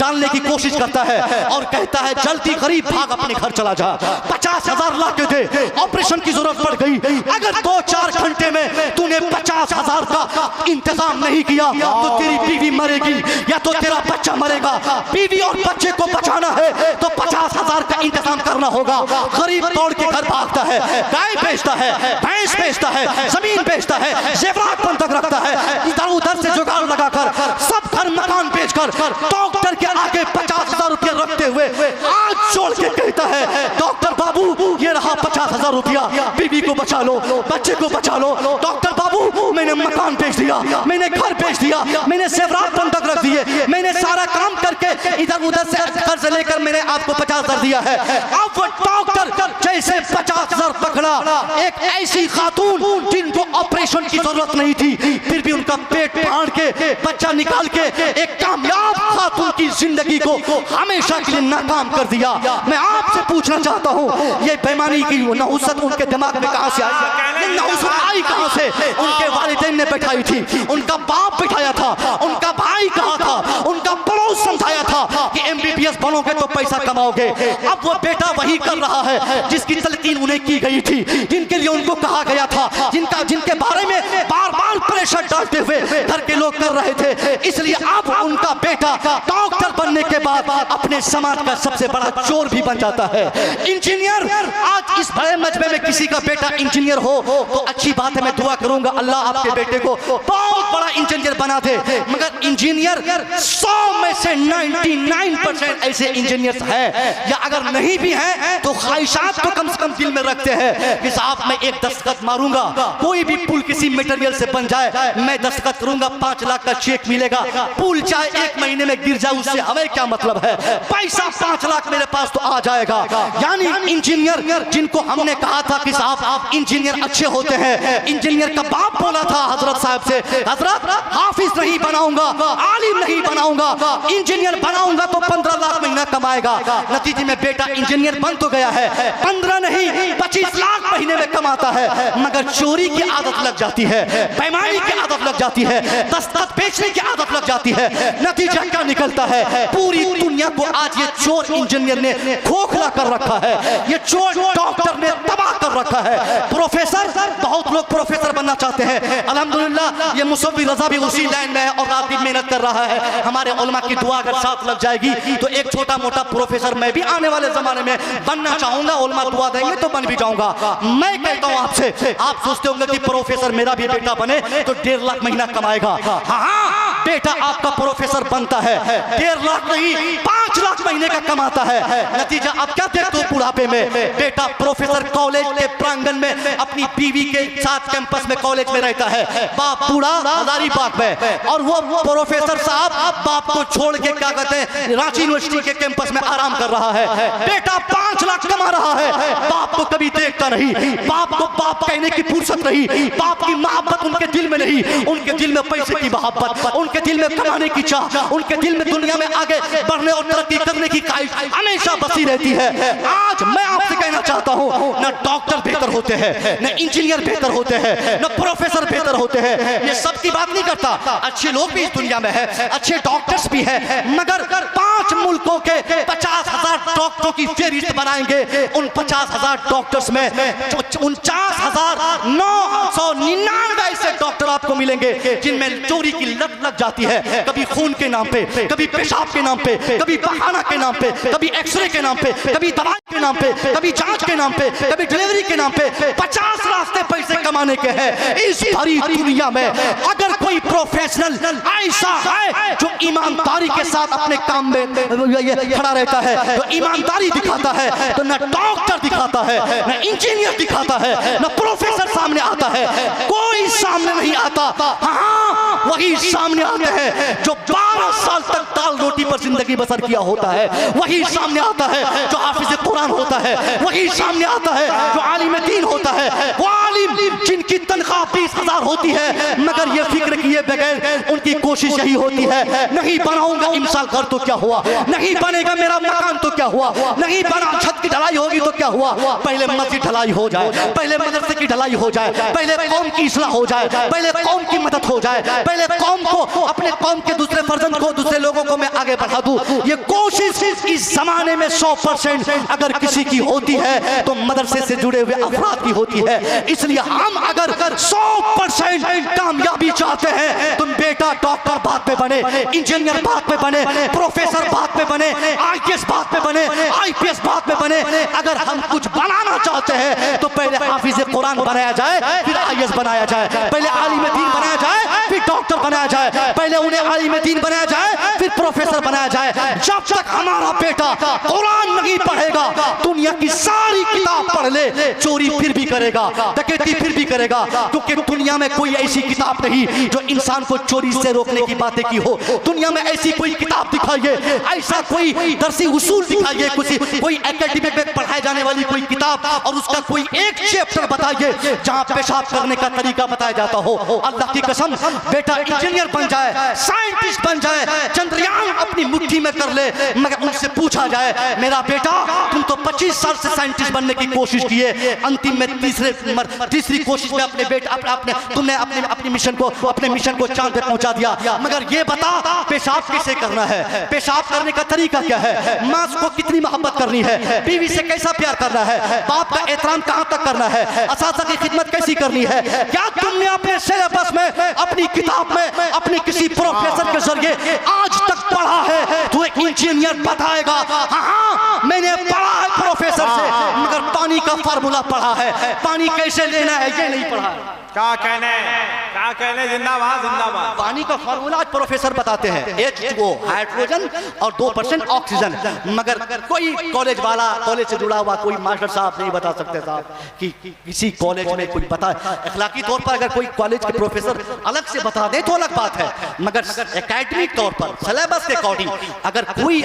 डालने की कोशिश करता है और कहता है जल्दी गरीब भाग अपने घर चला जा, 50,000 ला के दे, ऑपरेशन की जरूरत पड़ गई, अगर 2-4 घंटे में तूने 50,000 का इंतजाम नहीं किया तो तेरी बीवी मरेगी या तो तेरा बच्चा मरेगा। बीवी और बच्चे को बचाना है तो 50,000 का इंतजाम करना होगा। गरीब दौड़ के घर भागता है, गाय बेचता है, भैंस बेचता है, जमीन बेचता है, जेवरात बंधक रखता है, इधर उधर से जुगाड़ लगाकर सब घर मकान बेचकर डॉक्टर के आगे 50,000 रुपया रखते हुए हाथ जोड़ के कहता है डॉक्टर बाबू ये रहा 50,000 रुपया, बीवी को बचा लो, बच्चे को बचा लो। डॉक्टर बाबू मैंने मकान बेच दिया, मैंने घर बेच दिया, मैंने जेवरात बंधक रख दिए, मैंने सारा काम करके इधर उधर से कर्ज लेकर मैंने आपको 50,000 दिया है। अब वो डॉक्टर जैसे 50,000 पकड़ा, एक ऐसी खातून जिनको ऑपरेशन की जरूरत नहीं थी फिर भी उनका पेट फाड़ के बच्चा निकाल के एक कामयाब खातून की जिंदगी को हमेशा के लिए नाकाम कर दिया। मैं आपसे पूछना चाहता हूँ ये बेईमानी की नहुसत उनके दिमाग में कहां से आई? नहुसत आई कहां से? उनके वालिदैन ने बैठाई थी, उनका बाप बैठाया था, उनका भाई कहा था, उनका पड़ोस समझाया था कि एमबीबीएस बनोगे तो पैसा कमाओगे। अब वो बेटा वही कर रहा है जिसकी तलकीन उन्हें की गई थी, जिनके लिए उनको कहा गया था, जिनके बारे में बार बार प्रेशर डालते हुए घर के लोग कर रहे थे। इसलिए अब उनका बेटा डॉक्टर बनने के बाद अपने समाज का सबसे बड़ा चोर भी बन जाता है। इंजीनियर, आज इस बड़े मजमे में किसी का बेटा इंजीनियर हो तो अच्छी बात है, मैं दुआ करूंगा अल्लाह आपके बेटे को बहुत बड़ा इंजीनियर बना दे। मगर इंजीनियर 100 में से 99% ऐसे इंजीनियर्स हैं या अगर नहीं भी हैं तो ख्वाहिशात तो कम से कम दिल में रखते हैं कि साहब मैं एक दस्तखत मारूंगा, कोई भी पुल किसी मटेरियल से बन जाए मैं दस्तखत करूंगा, 5 लाख का चेक मिलेगा, पुल चाहे 1 महीने में गिर जाए उससे हमें क्या मतलब है, पैसा 5 लाख मेरे पास तो आ जाएगा। यानी इंजीनियर जिनको हमने कहा था कि साहब आप इंजीनियर अच्छे होते हैं, इंजीनियर का बाप बोला था हजरत साहब से, हजरत हाफिज नहीं बनाऊंगा, आलिम नहीं बनाऊंगा, इंजीनियर बनाऊंगा तो 15 लाख महीना कमाएगा। नतीजे में बेटा इंजीनियर बन तो गया है, 15 नहीं 25 लाख महीने में कमाता है, मगर चोरी की आदत लग जाती है, बेईमानी की आदत लग जाती है, दस्तखत बेचने की आदत लग जाती है। नतीजा क्या निकलता है? पूरी दुनिया को आज ये चोर इंजीनियर ने खोखला कर रखा है, ये चोर डॉक्टर ने तबाह कर रखा है। प्रोफेसर, बहुत लोग प्रोफेसर बनना चाहते हैं। अल्हम्दुलिल्लाह ये मुसव्वी रजा भी उसी लाइन में है और रात दिन मेहनत कर रहा है। हमारे उलमा की दुआ अगर साथ लग जाएगी तो एक छोटा मोटा प्रोफेसर मैं भी आने वाले जमाने में बनना चाहूंगा। उलमा दुआ देंगे तो बन भी जाऊंगा। मैं कहता हूं आपसे, आप सोचते होंगे कि प्रोफेसर मेरा भी बेटा बने तो 1.5 लाख महीना कमाएगा। हाँ, बेटा आपका प्रोफेसर बनता है, 1.5 लाख नहीं 5 लाख महीने का कमाता है। नतीजा आप क्या देखते हो बुढ़ापे में? बेटा प्रोफेसर कॉलेज के प्रांगण में अपनी बीवी के साथ कैंपस में कॉलेज में रहता है, बाप बूढ़ा हजारीबाग में, और वो प्रोफेसर साहब बाप को छोड़ के क्या कहते हैं रांची यूनिवर्सिटी के कैंपस में आराम कर रहा है। बेटा 5 लाख कमा रहा है, बाप को कभी देखता नहीं, बाप को बाप कहने की फुर्सत नहीं, बाप की मोहब्बत उनके दिल में नहीं, उनके दिल में पैसे की मोहब्बत, उनके दिल में कमाने की चाह, उनके दिल में दुनिया में आगे बढ़ने और तरक्की करने की ख्वाहिश हमेशा बसी रहती है। आज मैं आपसे कहना चाहता हूं, न डॉक्टर बेहतर होते हैं, न इंजीनियर बेहतर होते हैं, न प्रोफेसर बेहतर होते हैं। ये सब की बात नहीं करता, अच्छे लोग भी इस दुनिया में है, अच्छे डॉक्टर्स भी है, मगर 5 मुल्कों के 50,000 डॉक्टरों की फेहरिस्त बनाएंगे। उन 50,000 डॉक्टर्स में 49,999 ऐसे डॉक्टर आपको मिलेंगे जिनमें चोरी की लत लग जाती है, कभी खून के नाम पे, कभी पेशाब के नाम पे, कभी बहाना के नाम पे, कभी एक्सरे के नाम पे, कभी दवाई के नाम पे, कभी जांच के नाम पे, कभी डिलीवरी के नाम पे। 50 रास्ते पैसे कमाने के हैं इस भरी दुनिया में। अगर कोई प्रोफेशनल ऐसा है जो ईमानदारी के साथ अपने काम में खड़ा रहता है, जो ईमानदारी दिखाता है, तो न डॉक्टर दिखाता है, न इंजीनियर दिखाता है, न प्रोफेसर सामने आता है, कोई सामने नहीं आता। हाँ, वही सामने आते हैं जो 12 साल तक दाल रोटी पर जिंदगी बसर किया होता है, वही सामने आता है जो हाफिज कुरान होता है, वही सामने आता है जो आलिम दीन होता है। वो आलिम जिनकी तनख्वाह 20,000 होती है, मगर ये फिक्र किए बगैर उनकी कोशिश यही होती है, नहीं बनाऊंगा इंसान घर तो क्या हुआ, नहीं बनेगा मेरा मकान तो क्या हुआ, नहीं बना छत की ढलाई होगी तो क्या हुआ, पहले मस्जिद ढलाई हो जाए, पहले मदरसे की ढलाई हो जाए, पहले कौम की इस्लाह हो जाए, पहले कौम की मदद हो जाए, पहले कौम को, अपने कौम के दूसरे फर्जंद को, दूसरे लोगों को मैं आगे बढ़ा दूं। ये कोशिश इस जमाने में 100% अगर किसी की होती है तो मदरसे से जुड़े हुए अफराद की होती है। इसलिए हम अगर 100% कामयाबी चाहते हैं, तुम बेटा डॉक्टर बात पे बने, इंजीनियर बात पे बने, प्रोफेसर बात पे बने, IAS बात पे बने, IPS बात पे बने। अगर हम कुछ बनाना चाहते हैं तो पहले हाफिज कुरान बनाया जाए, फिर IAS बनाया जाए, पहले आलिम दीन बनाया जाए, फिर डॉक्टर बनाया जाए, पहले उन्हें आलिम दीन बनाया जाए, फिर प्रोफेसर बनाया जाए। जब तक हमारा बेटा कुरान नहीं पढ़ेगा, दुनिया की सारी किताब पढ़ ले, चोरी फिर भी करेगा, डकैती फिर भी करेगा, क्योंकि दुनिया में कोई ऐसी किताब नहीं जो इंसान को चोरी से रोकने की बातें की हो। दुनिया में ऐसी कोई किताब दिखाइए, ऐसा कोई दरसी उसूल दिखाइए, कोई एकेडमी में पढ़ाई जाने वाली कोई किताब और उसका कोई एक चैप्टर बताइए जहां पेशाब करने का तरीका बताया जाता हो। अल्लाह की कसम, बेटा इंजीनियर बन जाए, साइंटिस्ट बन जाए, चंद्रयान अपनी मुट्ठी में कर ले, मगर उनसे पूछा जाए, मेरा बेटा तुम तो 25 साल से साइंटिस्ट बनने की कोशिश किए, अंतिम में तीसरी कोशिश में तुमने अपने मिशन को चांद पे पहुंचा दिया, मगर ये बता पेशाब कैसे करना है, पेशाब करने का तरीका क्या है, माँ को कितनी मोहब्बत करनी है, बीवी से कैसा प्यार करना है, बाप का एहतराम कहां तक करना है, असातिज़ा की खिदमत कैसी करनी है। क्या तुमने अपने सिलेबस में, अपनी किताब में, अपने किसी प्रोफेसर के जरिए आज तक पढ़ा है? तू एक इंजीनियर बताएगा, हाँ मैंने पढ़ा है प्रोफेसर से, मगर पानी का फार्मूला पढ़ा है, पानी कैसे लेना है ये नहीं पढ़ा है। क्या कहने जिंदाबाद जिंदाबाद। पानी का फार्मूला आज प्रोफेसर बताते हैं, H2O हाइड्रोजन और 2% ऑक्सीजन, मगर कोई कॉलेज वाला, कॉलेज से जुड़ा हुआ कोई मास्टर साहब नहीं बता सकते साहब कि किसी कॉलेज में कोई बता। अखलाकी तौर पर अगर कोई कॉलेज के प्रोफेसर अलग से बता दे तो अलग बात है, मगर एकेडमिक तौर पर सिलेबस के अकॉर्डिंग अगर कोई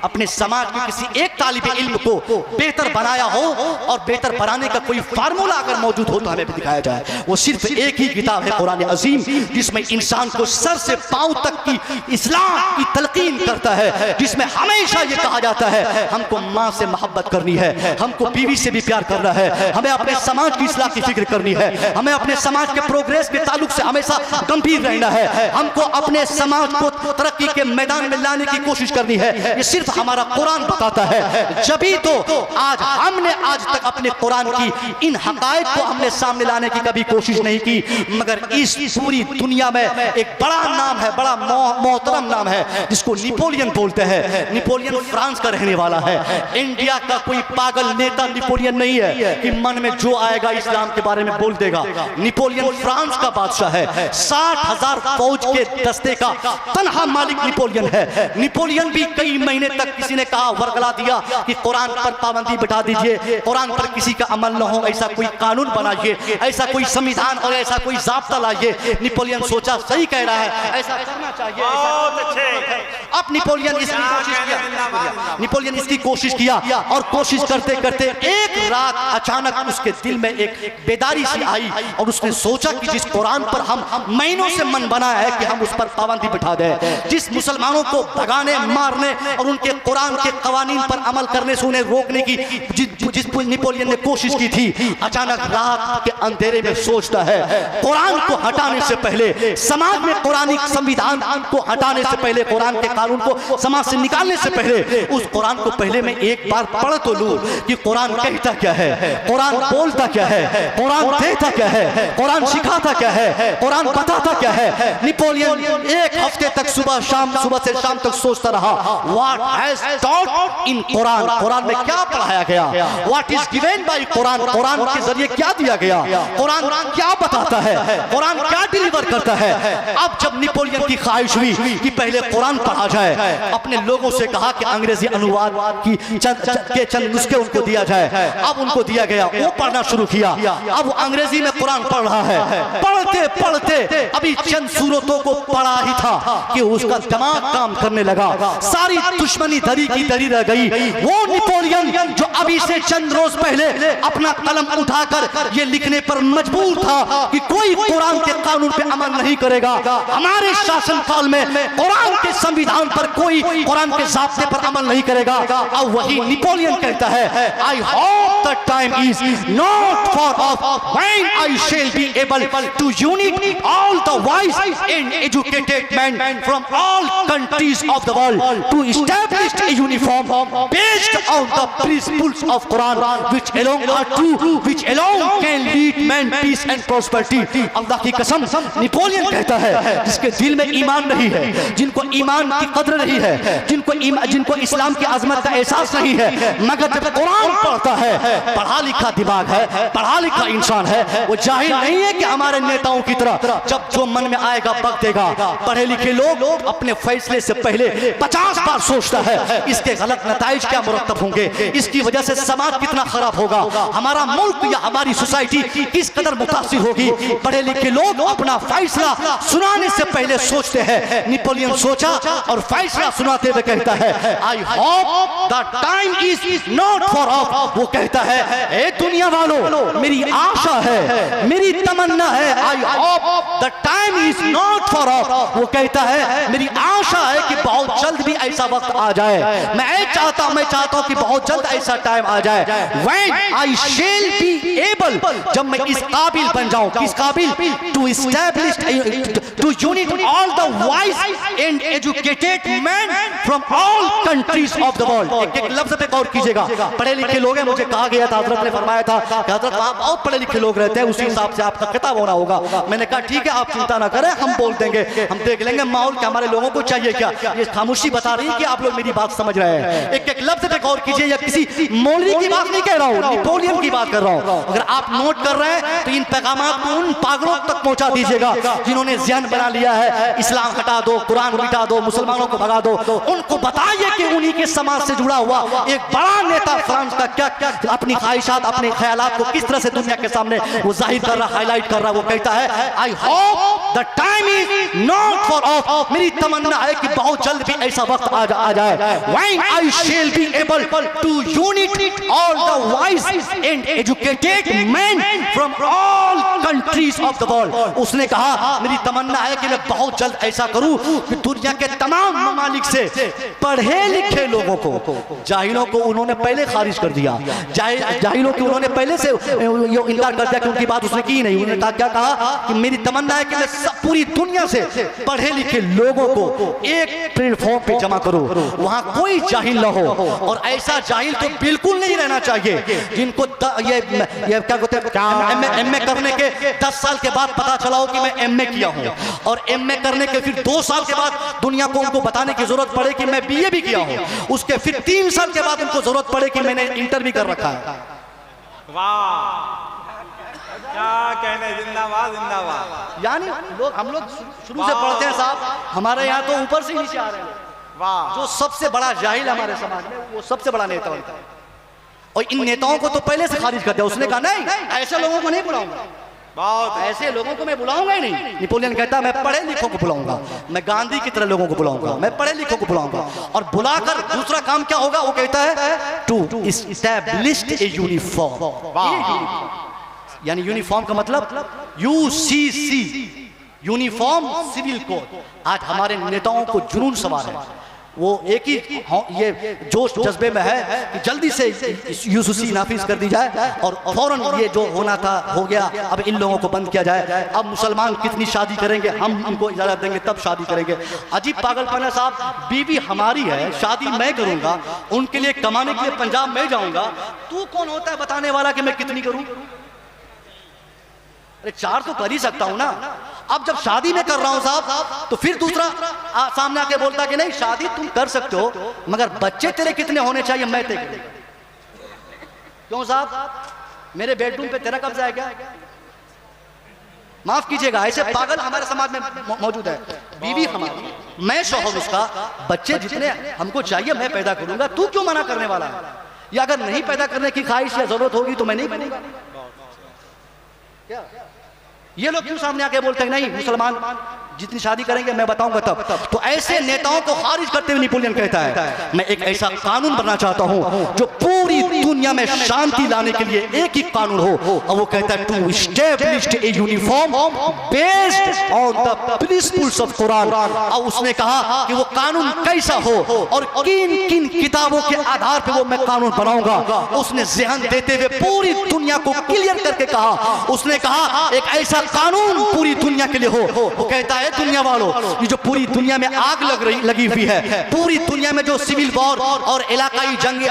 अपने समाज के किसी एक तालिब इल्म को बेहतर बनाया हो और बेहतर बनाने का कोई फार्मूला अगर मौजूद हो तो हमें भी दिखाया जाए। वो सिर्फ एक ही किताब है कुरान अजीम, जिसमें इंसान को सर से पांव तक की इस्लाम की तलकीन करता है, जिसमें हमेशा ये कहा जाता है हमको माँ से मोहब्बत करनी है, हमको बीवी से भी प्यार करना है, हमें अपने समाज की इस्लाह की फिक्र करनी है, हमें अपने समाज के प्रोग्रेस के ताल्लुक से हमेशा गंभीर रहना है, हमको अपने समाज को तरक्की के मैदान में लाने की कोशिश करनी है। ये सिर्फ हमारा कुरान बताता है। जभी तो आज हमने आज तक अपने कुरान की इन हकायत को हमने सामने लाने की कभी कोशिश नहीं की, मगर इस पूरी दुनिया में एक बड़ा नाम है, बड़ा मोहतरम नाम है, जिसको नेपोलियन बोलते हैं। नेपोलियन फ्रांस का रहने वाला है। इंडिया का कोई पागल नेता नेपोलियन नहीं है कि मन में जो आएगा इस्लाम के बारे में बोल देगा। नेपोलियन फ्रांस का बादशाह है। 60,000 फौज के दस्ते का तनहा मालिक नेपोलियन है। नेपोलियन भी कई महीने तक किसी ने कहा, वर्गला दिया कि कुरान पर पाबंदी बिठा दीजिए, कुरान पर किसी का अमल न हो, ऐसा कोई कानून बनाइए, ऐसा कोई संविधान और ऐसा कोई ज़ाब्ता लाइए। नेपोलियन सोचा सही कह रहा है, ऐसा करना चाहिए। अब नेपोलियन इसकी कोशिश किया, नेपोलियन इसकी कोशिश किया और कोशिश करते करते एक रात अचानक उसके दिल में एक बेदारी सी आई और उसने सोचा कि जिस कुरान पर हम महीनों से मन बनाया है कि हम उस पर पाबंदी बिठा दें, जिस मुसलमानों को भगाने, मारने और उनके कुरान के कवानीन पर अमल करने से उन्हें रोकने की जिस नेपोलियन ने कोशिश की थी, अचानक रात के अंधेरे में सोचता है कुरान को हटाने से पहले, समाज में कुरानी संविधान को हटाने से पहले, कुरान के कानून को समाज से निकालने से पहले उस कुरान को पहले मैं एक बार पढ़ तो लूं कि कुरान कहता क्या है, कुरान बोलता क्या है, कुरान देता क्या है, कुरान सिखाता क्या है, कुरान बताता क्या है। नेपोलियन एक हफ्ते तक सुबह से शाम तक सोचता रहा, what has taught in Quran, Quran में क्या पढ़ाया गया, what is given by Quran, Quran के जरिए क्या दिया गया, कुरान क्या बताता है, कुरान क्या डिलीवर करता है। अब जब नेपोलियन की ख्वाहिश हुई कि पहले कुरान पढ़ा जाए, अपने लोगों से कहा कि अंग्रेजी अनुवाद की चंद नुस्खे उनको दिया जाए। अब उनको दिया गया, वो पढ़ना शुरू किया। अब अंग्रेजी में कुरान पढ़ रहा है। पढ़ते पढ़ते अभी चंद सूरतों को पढ़ा ही था कि उसका दिमाग काम करने लगा, सारी दुश्मनी दरी की दरी रह गई। वो नेपोलियन जो अभी से चंद रोज पहले अपना कलम उठाकर ये लिखने पर मजबूर था कि कोई कुरान के कानून पे अमल नहीं करेगा, हमारे शासन काल में कुरान के संविधान पर कोई कुरान के ज़ाब्ते पर अमल नहीं करेगा। अब वही नेपोलियन कहता है, I hope the time is not far off when I shall be able to unite all the wise and educated man from all countries of the world to establish a uniform based on the principles of Quran which alone are true, which alone can lead men peace and prosperity. अल्लाह की कसम, Napoleon कहता है जिसके दिल में ईमान नहीं है, जिनको ईमान की कदर नहीं है, जिनको इस्लाम की अजमत का एहसास नहीं है, मगर जब कुरान पढ़ता है, पढ़ा लिखा दिमाग है, पढ़ा लिखा इंसान है, वो जाहिल नहीं है कि हमारे नेताओं की तरह जब जो मन में आएगा बक देगा। पढ़े लिखे लोग अपने फैसले से पहले 50 बार सोचता है इसके गलत नताइज क्या मुरतब होंगे, इसकी वजह से समाज कितना खराब होगा, हमारा मुल्क या हमारी सोसाइटी किस कदर मुतासिर होगी। पढ़े लिखे लोग अपना फैसला सुनाने से पहले सोचते हैं। नेपोलियन सोचा और फैसला सुनाते हुए कहता है, I hope the time is not far of. वो कहता है, ए दुनिया वालों, मेरी आशा है, मेरी तमन्ना है, I hope the time is not far of. वो कहता है, मेरी आशा है कि बहुत जल्द भी ऐसा वक्त आ जाए, मैं चाहता हूं कि बहुत जल्द ऐसा टाइम आ जाए, when I shall be able, जब मैं इस काबिल बन जाऊं, किस काबिल, to establish to unite all the wise and educated man from all countries of the world. एक एक लफ्ज पे गौर कीजिएगा। पढ़े लिखे लोग हैं, मुझे कहा गया था, हजरत ने फरमाया था कि हजरत आप बहुत पढ़े लिखे लोग रहते हैं, उसी हिसाब से आपका खिताब होना होगा। मैंने कहा ठीक है, आप चिंता ना करें, हम बोल देंगे, हम देख लेंगे माहौल क्या, हमारे लोगों को चाहिए क्या। ये खामोशी बता रही है कि आप लोग मेरी बात समझ रहे हैं। एक एक लफ्ज पे गौर कीजिए, या किसी मौलवी की बात नहीं कह रहा हूं, नेपोलियन की बात कर रहा हूं। अगर आप नोट कर रहे हैं तो इन पैगामात को उन पागलों तक पहुंचा दीजिएगा जिन्होंने ज़हन बना लिया है इस्लाम हटा दो, कुरान मिटा दो, मुसलमानों को भगा दो। उनको बताइए कि उन्हीं के समाज से जुड़ा हुआ एक बड़ा नेता फ्रांस का क्या क्या अपनी ख्वाहिशात, अपने ख्यालात को किस तरह से दुनिया के सामने वो जाहिर कर रहा, हाईलाइट कर रहा। वो कहता है, I hope the time is not far of, मेरी तमन्ना है कि बहुत बहुत जल्द भी ऐसा वक्त आ जाए when I shall be able to unite all the wise and educated men from all countries of the world। उसने कहा मेरी तमन्ना है कि मैं बहुत जल्द ऐसा करूं कि दुनिया के तमाम ममालिक से पढ़े लिखे लोगों को, जाहिलों को उन्होंने पहले खारिज कर दिया, जाहिलों की उन्होंने पहले से इनकार कर दिया कि उनकी बात उसने की नहीं। उन्होंने क्या कहा कि मेरी तमन्ना है कि मैं पूरी दुनिया से पढ़े लिखे लोगों को एक प्लेटफॉर्म पे जमा करूं, वहां कोई जाहिल न हो। और ऐसा जाहिल तो बिल्कुल नहीं रहना चाहिए जिनको ये क्या कहते हैं एमए करने के 10 साल के बाद पता चला हो कि मैं एमए किया हूं, और एमए करने के फिर 2 साल के बाद दुनिया को उनको बताने की जरूरत पड़े कि मैं बीए भी किया हूं, उसके फिर 3 साल के बाद उनको जरूरत पड़े कि मैंने इंटर भी कर रखा है। वाह क्या कहने, जिंदाबाद जिंदाबाद। यानी हम लोग शुरू से पढ़ते हैं साहब, हमारे यहाँ तो ऊपर से नीचे आ रहे हैं। वाह, जो सबसे बड़ा जाहिल हमारे समाज में वो सबसे बड़ा नेता होता है, और इन नेताओं को तो पहले से खारिज कर दिया। उसने कहा नहीं, ऐसे लोगों को नहीं बुलाऊंगा, बहुत ऐसे लोगों को मैं बुलाऊंगा ही नहीं। नेपोलियन कहता है मैं पढ़े लिखों को बुलाऊंगा, मैं गांधी की तरह लोगों को बुलाऊंगा, मैं पढ़े लिखों को बुलाऊंगा। और बुलाकर दूसरा काम क्या होगा, वो कहता है टू एस्टैब्लिश ए यूनिफॉर्म। यानी यूनिफॉर्म का मतलब यूसीसी, यूनिफॉर्म सिविल कोड। आज हमारे नेताओं को जुनून सवार है, वो एक ही ये जोश जज्बे में है कि जल्दी से यूसीसी नाफिज कर दी जाए और फौरन ये जो होना था हो गया, अब इन लोगों को बंद किया जाए। अब मुसलमान कितनी शादी करेंगे, हम उनको इजाजत देंगे तब शादी करेंगे। अजीब पागलपन है साहब, बीवी हमारी है, शादी मैं करूंगा, उनके लिए कमाने के लिए पंजाब में जाऊंगा, तू कौन होता है बताने वाला कि मैं कितनी करूं? अरे 4 तो कर ही सकता हूं ना। अब जब शादी में कर रहा हूं साहब, तो फिर दूसरा सामने आके बोलता कि नहीं शादी तुम कर सकते हो, मगर बच्चे तेरे कितने होने चाहिए मैं तय करूं। क्यों साहब, मेरे बेडरूम पे तेरा कब्जा है क्या? माफ कीजिएगा, ऐसे पागल हमारे समाज में मौजूद है। बीवी हमारी, मैं शौहर उसका, बच्चे जितने हमको चाहिए मैं पैदा करूंगा, तू क्यों मना करने वाला है? या अगर नहीं पैदा करने की ख्वाहिश या जरूरत होगी तो मैं नहीं करूंगा। क्या ये लोग क्यों सामने आके बोलते हैं नहीं मुसलमान जितनी शादी करेंगे मैं बताऊंगा तब। तो ऐसे नेताओं को खारिज करते हुए नेपोलियन कहता है मैं एक ऐसा कानून बनना चाहता हूं जो पूरी दुनिया में शांति लाने के लिए एक ही कानून हो, और वो कहता है to establish a uniform based on the principles of Quran. और उसने कहा कि वो कानून कैसा हो और किन किन किताबों के आधार पर वो मैं कानून बनाऊंगा। उसने ज़हन देते हुए पूरी दुनिया को क्लियर करके कहा, उसने कहा एक ऐसा कानून पूरी दुनिया के लिए हो। वो कहता है दुनिया वालों, ये जो पूरी दुनिया में आग लगी हुई है, पूरी दुनिया में जो सिविल वॉर और इलाकाई जंग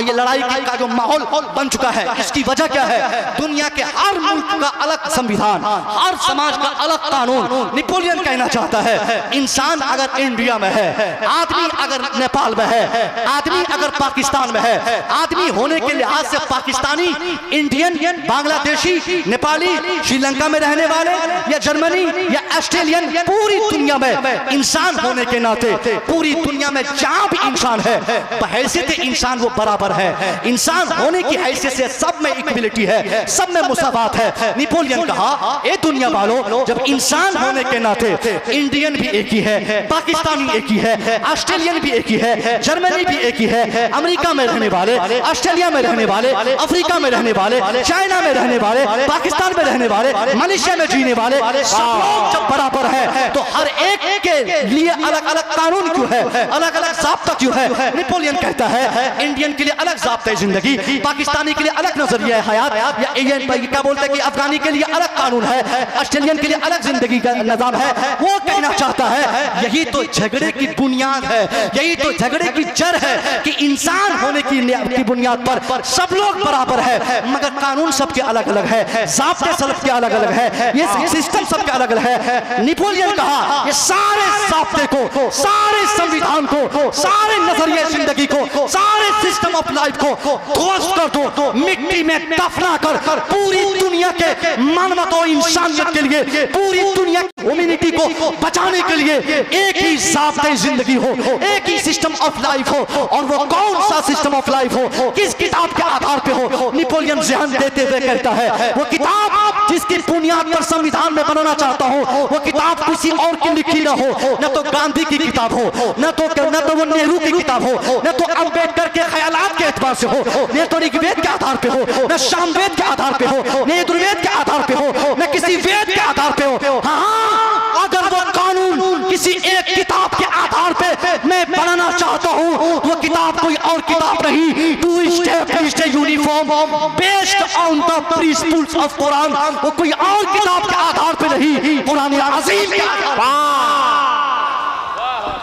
ये लड़ाई का जो माहौल बन चुका है, इसकी वजह क्या है? दुनिया के हर मुल्क का अलग संविधान, हर समाज का अलग कानून। नेपोलियन कहना चाहता है इंसान अगर इंडिया में है, आदमी अगर नेपाल में है, आदमी अगर पाकिस्तान में है, आदमी होने के लिहाज से पाकिस्तानी, इंडियन, बांग्लादेशी, नेपाली, श्रीलंका में रहने वाले या जर्मनी या ऑस्ट्रेलियन, पूरी दुनिया में इंसान होने के नाते पूरी दुनिया में जहां भी इंसान है बहैसियत इंसान वो बराबर है। इंसान होने की हैसियत से सब में इक्वलिटी है, सब में मुसावात है। नेपोलियन कहा ए दुनिया वालों, जब इंसान होने के नाते इंडियन भी एक ही है, पाकिस्तानी एक ही है, ऑस्ट्रेलियन भी एक ही है, जर्मनी भी एक ही है, अमेरिका में रहने वाले, ऑस्ट्रेलिया में रहने वाले, अफ्रीका में रहने वाले, चाइना में रहने वाले, पाकिस्तान में रहने वाले, मलेशिया में जीने वाले, सब लोग जब बराबर है तो हर एक के लिए अलग अलग कानून क्यों है, अलग अलग ज़ाब्ता क्यों है? नेपोलियन कहता है इंडियन के लिए अलग ज़ाब्ता जिंदगी, पाकिस्तानी के लिए अलग नजरिया है हयात, या क्या बोलते हैं कि अफगानी के लिए अलग कानून है, ऑस्ट्रेलियन के लिए अलग जिंदगी का निजाम है। वो कहना चाहता है यही तो झगड़े की बुनियाद है, यही तो झगड़े की जड़ है कि इंसान होने की बुनियाद पर सब लोग बराबर है, मगर कानून सबके अलग अलग है, ज़ाब्ते सबके अलग अलग है, ये सिस्टम सबके अलग अलग है। नेपोलियन कहा ये सारे ज़ाब्ते को, सारे संविधान को, सारे नजरिए जिंदगी को, सारे सिस्टम ऑफ लाइफ को ध्वस्त कर दो, मिट्टी में दफना कर पूरी दुनिया के मानवता और इंसानियत के लिए, पूरी दुनिया की ह्यूमैनिटी को बचाने के लिए एक ही ज़ाब्ते जिंदगी हो, एक ही सिस्टम ऑफ लाइफ हो। और वो कौन सा सिस्टम ऑफ लाइफ हो, किस किताब के आधार पे हो? नेपोलियन ज़हन देते हुए कहता है वो किताब जिसकी बुनियाद पर संविधान में बनाना चाहता हूँ वो किताब किसी और की लिखी न हो, न तो गांधी की किताब हो, न तो वो नेहरू की किताब हो, न तो अम्बेडकर के ख्यालात के एतबार से हो, न तो ऋग्वेद के आधार पे हो, न सामवेद के आधार पे हो, न यजुर्वेद के आधार पे हो, न किसी वेद के आधार पे हो। हाँ, अगर वो कानून किसी एक किताब के आधार पे मैं बनाना चाहता हूँ वो किताब कोई और किताब नहीं, to establish the uniform based on the principles of Quran, वो कोई और किताब के आधार पे नहीं, कुरान अज़ीम के आधार पे।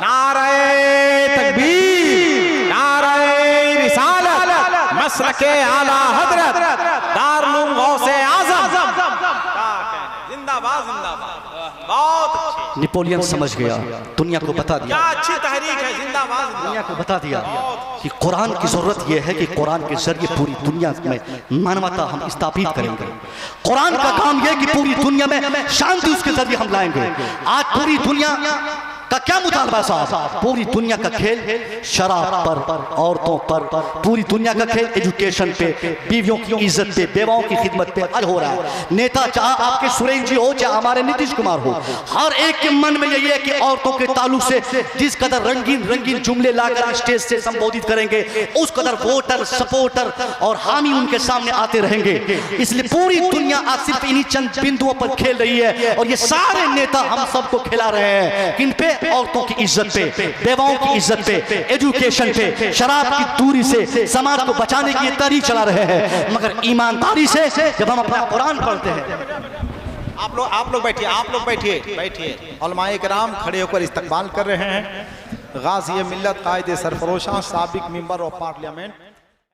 नारे तकबीर, नारे रिसालत, मसलके आला हजरत, दारुल गौसे आज़म। जिंदाबाद जिंदाबाद, बहुत अच्छी, नेपोलियन समझ गया, दुनिया को बता दिया, क्या अच्छी तहरीक है, जिंदाबाद दुनिया को बता दिया कि कुरान की जरूरत यह है कि कुरान के जरिए पूरी दुनिया में मानवता हम स्थापित करेंगे। कुरान का काम यह कि पूरी दुनिया में शांति उसके जरिए हम लाएंगे। आज पूरी दुनिया का क्या मुतालबा साहब? पूरी दुनिया का खेल शराब पर, औरतों पर, पूरी दुनिया का खेल एजुकेशन पे, बीवियों की इज्जत पे, बेवाओं की खिदमत पे हल हो रहा है। नेता चाहे आपके सुरेंद्र जी हो चाहे हमारे नीतीश कुमार हो, हर एक के मन में यही है कि औरतों के ताल्लुक से जिस कदर रंगीन रंगीन जुमले लाकर स्टेज से संबोधित करेंगे उस कदर वोटर सपोर्टर और हामी उनके सामने आते रहेंगे। इसलिए पूरी दुनिया आज सिर्फ इन्हीं चंद बिंदुओं पर खेल रही है और ये सारे नेता हम सबको खिला रहे हैं किन पे? औरतों की इज्जत पे, बेवाओं की इज्जत पे, एजुकेशन पे, शराब की दूरी से समाज को बचाने की तहरीक चला रहे हैं। मगर ईमानदारी से जब हम अपना कुरान पढ़ते हैं। आप लोग बैठिए, आप लोग बैठिए, उलमाए किराम खड़े होकर इस्तकबाल कर रहे हैं गाज़ी मिल्लत कायदे सरफरोशां साबिक मेंबर ऑफ पार्लियामेंट